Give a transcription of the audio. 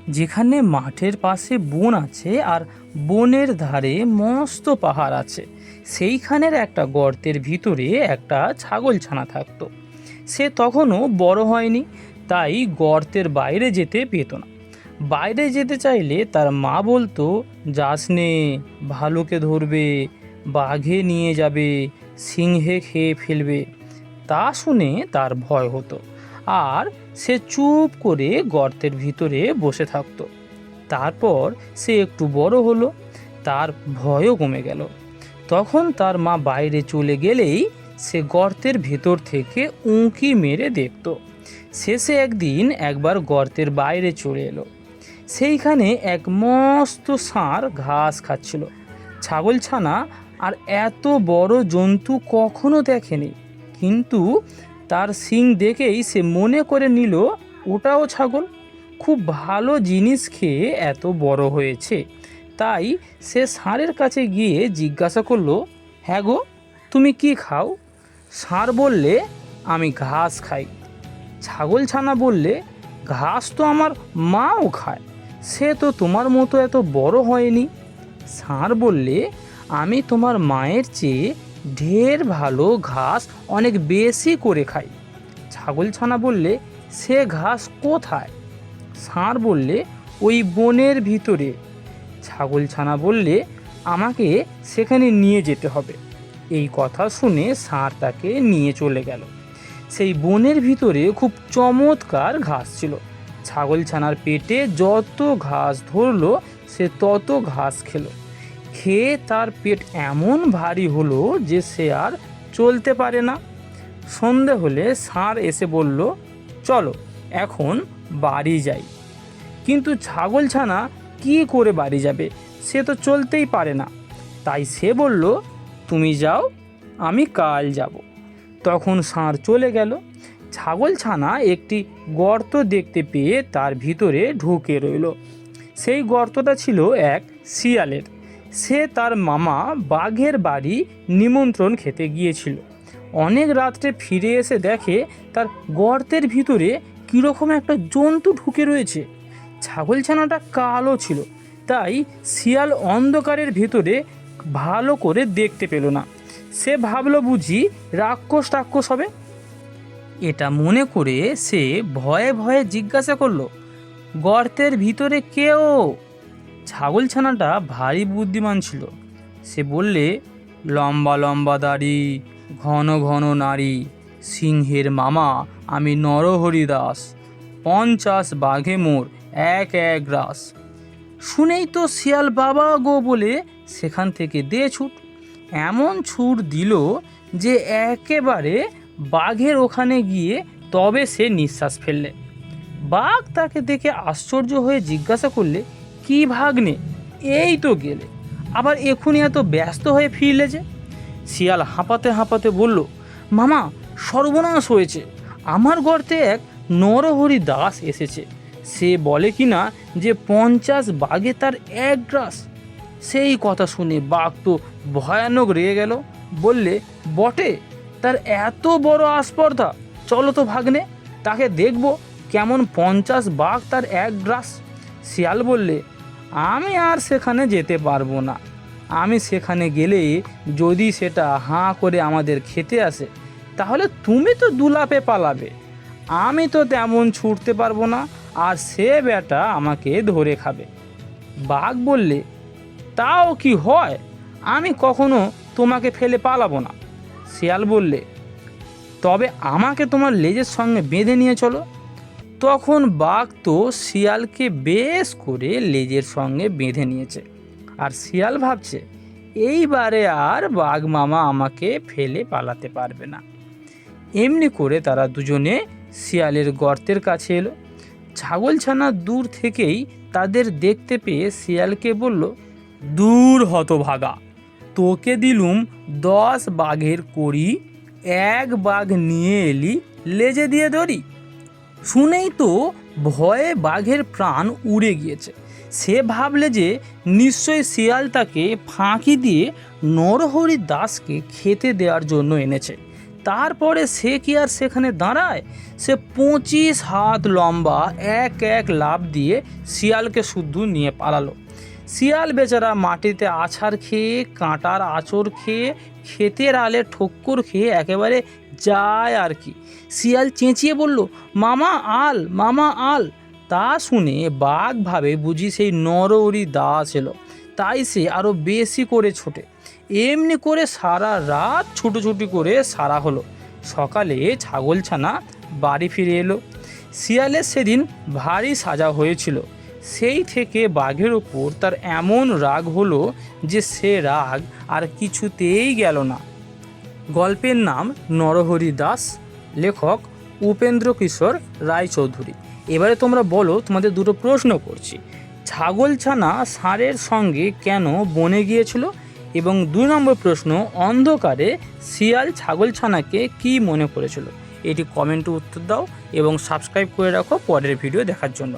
যেখানে মাঠের পাশে বন আছে আর বনের ধারে মস্ত পাহাড় আছে, সেইখানের একটা গর্তের ভিতরে একটা ছাগলছানা থাকতো। সে তখনও বড় হয়নি, তাই গর্তের বাইরে যেতে পেত না। বাইরে যেতে চাইলে তার মা বলতো, যাস নে, ভালুকে ধরবে, বাঘে নিয়ে যাবে, সিংহে খেয়ে ফেলবে। তা শুনে তার ভয় হতো, আর সে চুপ করে গর্তের ভিতরে বসে থাকতো। তারপর সে একটু বড় হলো, তার ভয়ও কমে গেল। তখন তার মা বাইরে চলে গেলেই সে গর্তের ভেতর থেকে উঁকি মেরে দেখত। শেষে একদিন একবার গর্তের বাইরে চলে এলো। সেইখানে এক মস্ত ষাঁড় ঘাস খাচ্ছিল। ছাগলছানা আর এত বড় জন্তু কখনো দেখেনি, কিন্তু তার শিং দেখেই সে মনে করে নিল ওটাও ছাগল। খুব ভালো জিনিস খেয়ে এত বড় হয়েছে। তাই সে ষাঁড়ের কাছে গিয়ে জিজ্ঞাসা করলো, হ্যাঁ গো, তুমি কি খাও? ষাঁড় বললে, আমি ঘাস খাই। ছাগলছানা বললে, ঘাস তো আমার মাও খায়, সে তো তোমার মতো এত বড় হয়নি। ষাঁড় বললে, আমি তোমার মায়ের চেয়ে ঢের ভালো ঘাস অনেক বেশি করে খাই। ছাগলছানা বললে, সে ঘাস কোথায়? ষাঁড় বললে, ওই বনের ভিতরে। ছাগলছানা বললে, আমাকে সেখানে নিয়ে যেতে হবে। এই কথা শুনে ষাঁড় তাকে নিয়ে চলে গেল। সেই বনের ভিতরে খুব চমৎকার ঘাস ছিল। ছাগলছানার পেটে যত ঘাস ধরলো সে তত ঘাস খেলো। খেয়ে তার পেট এমন ভারী হলো যে সে আর চলতে পারে না। সন্ধে হলে ষাঁড় এসে বলল, চলো এখন বাড়ি যাই। কিন্তু ছাগলছানা কি করে বাড়ি যাবে? সে তো চলতেই পারে না। তাই সে বলল, তুমি যাও, আমি কাল যাব। তখন ষাঁড় চলে গেল। ছাগলছানা একটি গর্ত দেখতে পেয়ে তার ভিতরে ঢুকে রইল। সেই গর্তটা ছিল এক শিয়ালের। সে তার মামা বাঘের বাড়ি নিমন্ত্রণ খেতে গিয়েছিল। অনেক রাত্রে ফিরে এসে দেখে তার গর্তের ভিতরে কীরকম একটা জন্তু ঢুকে রয়েছে। ছাগলছানাটা কালো ছিল, তাই শিয়াল অন্ধকারের ভিতরে ভালো করে দেখতে পেল না। সে ভাবল বুঝি রাক্ষস হবে। এটা মনে করে সে ভয়ে ভয়ে জিজ্ঞাসা করলো, গর্তের ভিতরে কেউ? ছাগলছানাটা ভারী বুদ্ধিমান ছিল। সে বললে, লম্বা লম্বা দাড়ি, ঘন ঘন নাড়ি, সিংহের মামা আমি নরহরি দাস, 50 বাঘে মোর এক এক গ্রাস। শুনেই তো শিয়াল বাবা গো বলে সেখান থেকে দে ছুট। এমন ছুট দিল যে একেবারে বাঘের ওখানে গিয়ে তবে সে নিঃশ্বাস ফেললে। বাঘ তাকে দেখে আশ্চর্য হয়ে জিজ্ঞাসা করলে, কি ভাগ্নে, এই তো গেলে, আবার এখনই এত ব্যস্ত হয়ে ফিরলে যে? শিয়াল হাঁপাতে হাঁপাতে বলল, মামা, সর্বনাশ হয়েছে। আমার গর্তে এক নরহরি দাস এসেছে। সে বলে কি না যে 50 বাঘে তার এক গ্রাস। সেই কথা শুনে বাঘ তো ভয়ানক রেগে গেল। বললে, বটে, তার এত বড় আস্পর্ধা, চলো তো ভাগ্নে, তাকে দেখব কেমন 50 বাঘ তার এক গ্রাস। শিয়াল বললে, আমি আর সেখানে যেতে পারবো না। আমি সেখানে গেলে যদি সেটা হাঁ করে আমাদের খেতে আসে, তাহলে তুমি তো দুলাপে পালাবে। আমি তো তেমন ছুটতে পারবো না, আর সে বেটা আমাকে ধরে খাবে। বাঘ বললে, তাও কি হয়, আমি কখনো তোমাকে ফেলে পালাবো না। শিয়াল বললে, তবে আমাকে তোমার লেজের সঙ্গে বেঁধে নিয়ে চলো। তখন বাঘ তো শিয়ালকে বেশ করে লেজের সঙ্গে বেঁধে নিয়েছে, আর শিয়াল ভাবছে এইবারে আর বাঘ মামা আমাকে ফেলে পালাতে পারবে না। এমনি করে তারা দুজনে শিয়ালের গর্তের কাছে এলো। ছাগলছানা দূর থেকেই তাদের দেখতে পেয়ে শিয়ালকে বলল, দূর হতভাগা, তোকে দিলুম 10 বাঘের কড়ি, এক বাঘ নিয়ে এলি লেজে দিয়ে দড়ি। শুনেই তো ভয়ে বাঘের প্রাণ উড়ে গিয়েছে। সে ভাবলে যে নিশ্চয়ই শিয়াল তাকে ফাঁকি দিয়ে নরহরি দাসকে খেতে দেওয়ার জন্য এনেছে, তারপরে সে কি আর সেখানে দাঁড়ায়, সে 25 হাত লম্বা এক এক লাফ দিয়ে শিয়ালকে শুদ্ধ নিয়ে পালালো। শিয়াল বেচারা মাটিতে আছাড় খেয়ে, কাঁটার আঁচড় খেয়ে, ক্ষেতের আলে ঠক্কর খেয়ে একেবারে যায় আর কি। শিয়াল চেঁচিয়ে বলল, মামা আল, মামা আল। তা শুনে বাঘ ভাবে বুঝি সেই নরহরি দাস এলো, তাই সে আরও বেশি করে ছোটে। এমনি করে সারা রাত ছুটোছুটি করে সারা হলো। সকালে ছাগলছানা বাড়ি ফিরে এলো। শিয়ালের সেদিন ভারী সাজা হয়েছিল। সেই থেকে বাঘের ওপর তার এমন রাগ হলো যে সে রাগ আর কিছুতেই গেল না। গল্পের নাম নরহরি দাস, লেখক উপেন্দ্র কিশোর রায়চৌধুরী। এবারে তোমরা বলো, তোমাদের দুটো প্রশ্ন করছি। ছাগলছানা ষাঁড়ের সঙ্গে কেন বনে গিয়েছিল? এবং 2 নম্বর প্রশ্ন, অন্ধকারে শিয়াল ছাগলছানাকে কি মনে করেছিল? এটি কমেন্টে উত্তর দাও এবং সাবস্ক্রাইব করে রাখো পরের ভিডিও দেখার জন্য।